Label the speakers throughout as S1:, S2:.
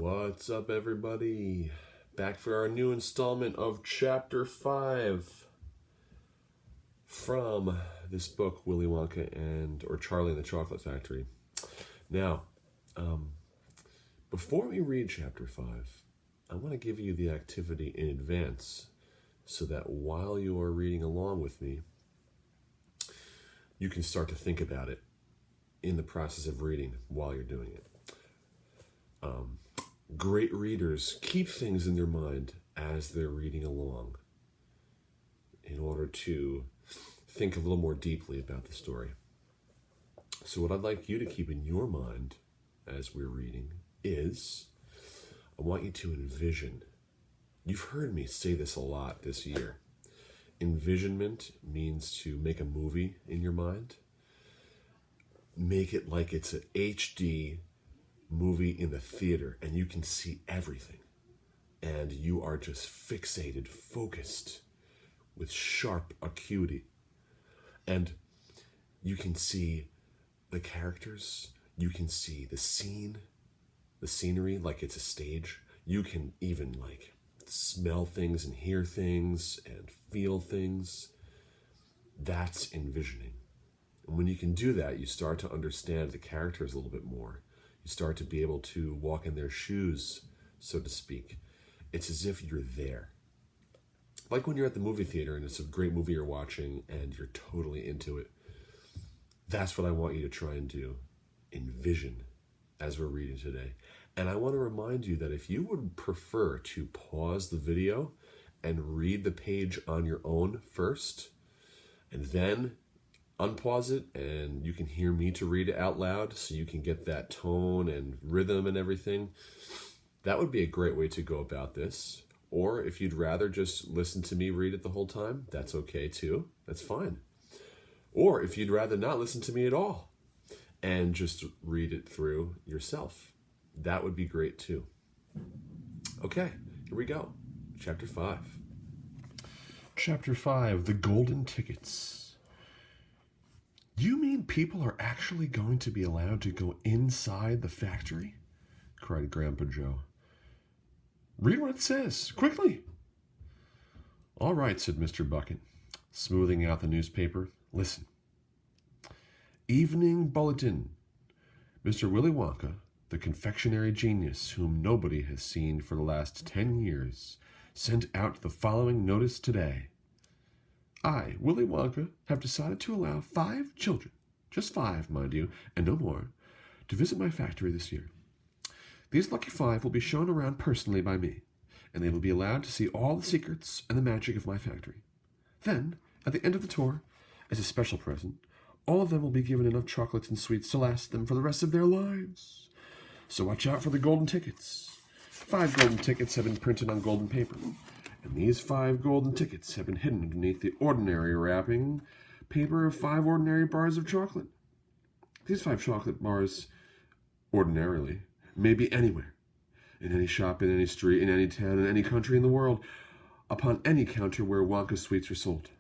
S1: What's up, everybody? Back for our new installment of Chapter 5 from this book, Willy Wonka or Charlie and the Chocolate Factory. Now, before we read Chapter 5, I want to give you the activity in advance so that while you are reading along with me, you can start to think about it in the process of reading while you're doing it. Great readers keep things in their mind as they're reading along in order to think a little more deeply about the story. So what I'd like you to keep in your mind as we're reading is, I want you to envision. You've heard me say this a lot this year. Envisionment means to make a movie in your mind. Make it like it's an HD movie in the theater and you can see everything. And you are just fixated, focused with sharp acuity. And you can see the characters. You can see the scene, the scenery like it's a stage. You can even smell things and hear things and feel things. That's envisioning. And when you can do that, you start to understand the characters a little bit more. You start to be able to walk in their shoes, so to speak. It's as if you're there. Like when you're at the movie theater and it's a great movie you're watching and you're totally into it. That's what I want you to try and do. Envision as we're reading today. And I want to remind you that if you would prefer to pause the video and read the page on your own first, and then unpause it and you can hear me to read it out loud so you can get that tone and rhythm and everything, that would be a great way to go about this. Or if you'd rather just listen to me read it the whole time, that's okay too. That's fine. Or if you'd rather not listen to me at all and just read it through yourself, that would be great too. Okay, here we go. Chapter 5. Chapter 5, The Golden Tickets. You mean people are actually going to be allowed to go inside the factory? Cried Grandpa Joe. Read what it says, quickly. All right, said Mr. Bucket, smoothing out the newspaper. Listen. Evening Bulletin. Mr. Willy Wonka, the confectionery genius whom nobody has seen for the last 10 years, sent out the following notice today. I, Willy Wonka, have decided to allow 5 children, just 5, mind you, and no more, to visit my factory this year. These lucky 5 will be shown around personally by me, and they will be allowed to see all the secrets and the magic of my factory. Then, at the end of the tour, as a special present, all of them will be given enough chocolates and sweets to last them for the rest of their lives. So watch out for the golden tickets. 5 golden tickets have been printed on golden paper. And these 5 golden tickets have been hidden underneath the ordinary wrapping paper of 5 ordinary bars of chocolate. These 5 chocolate bars, ordinarily, may be anywhere, in any shop, in any street, in any town, in any country in the world, upon any counter where Wonka sweets are sold.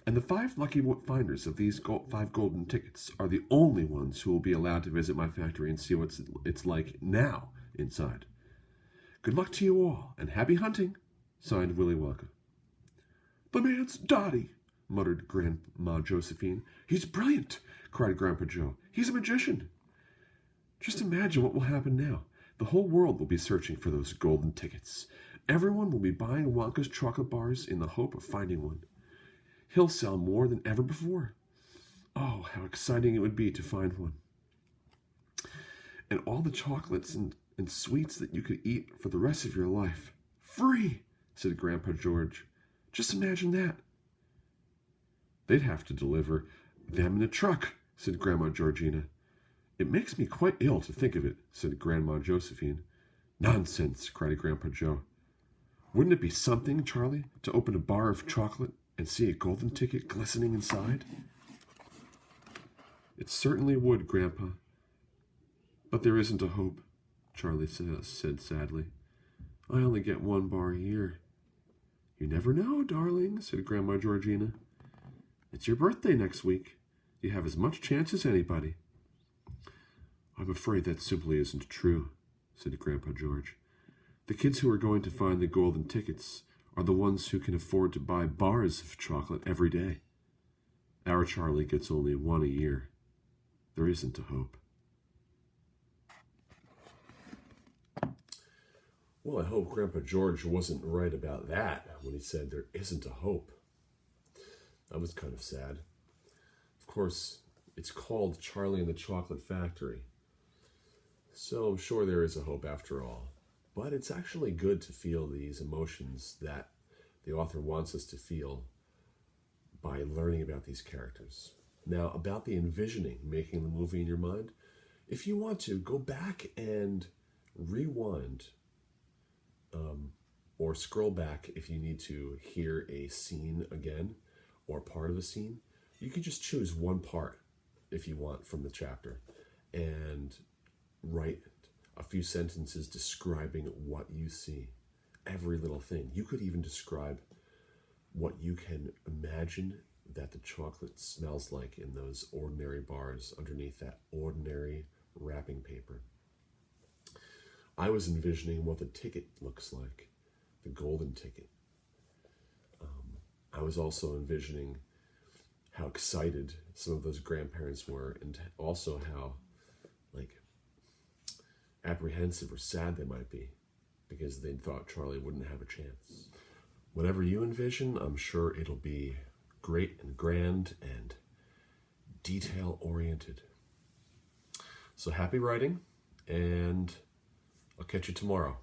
S1: And the 5 lucky finders of these 5 golden tickets are the only ones who will be allowed to visit my factory and see what it's like now inside. Good luck to you all, and happy hunting, signed Willy Wonka. The man's Dottie, muttered Grandma Josephine. He's brilliant, cried Grandpa Joe. He's a magician. Just imagine what will happen now. The whole world will be searching for those golden tickets. Everyone will be buying Wonka's chocolate bars in the hope of finding one. He'll sell more than ever before. Oh, how exciting it would be to find one. And all the chocolates and sweets that you could eat for the rest of your life. Free, said Grandpa George. Just imagine that. They'd have to deliver them in a truck, said Grandma Georgina. It makes me quite ill to think of it, said Grandma Josephine. Nonsense, cried Grandpa Joe. Wouldn't it be something, Charlie, to open a bar of chocolate and see a golden ticket glistening inside? It certainly would, Grandpa. But there isn't a hope, Charlie said sadly. I only get 1 bar a year. You never know, darling, said Grandma Georgina. It's your birthday next week. You have as much chance as anybody. I'm afraid that simply isn't true, said Grandpa George. "The kids who are going to find the golden tickets are the ones who can afford to buy bars of chocolate every day. Our Charlie gets only one a year. There isn't a hope." Well, I hope Grandpa George wasn't right about that when he said there isn't a hope. That was kind of sad. Of course, it's called Charlie and the Chocolate Factory, so I'm sure there is a hope after all. But it's actually good to feel these emotions that the author wants us to feel by learning about these characters. Now, about the envisioning, making the movie in your mind, if you want to, go back and rewind or scroll back if you need to hear a scene again or part of a scene. You can just choose one part if you want from the chapter and write a few sentences describing what you see, every little thing. You could even describe what you can imagine that the chocolate smells like in those ordinary bars underneath that ordinary wrapping paper. I was envisioning what the ticket looks like, the golden ticket. I was also envisioning how excited some of those grandparents were, and also how apprehensive or sad they might be because they thought Charlie wouldn't have a chance. Whatever you envision, I'm sure it'll be great and grand and detail-oriented. So happy writing, and I'll catch you tomorrow.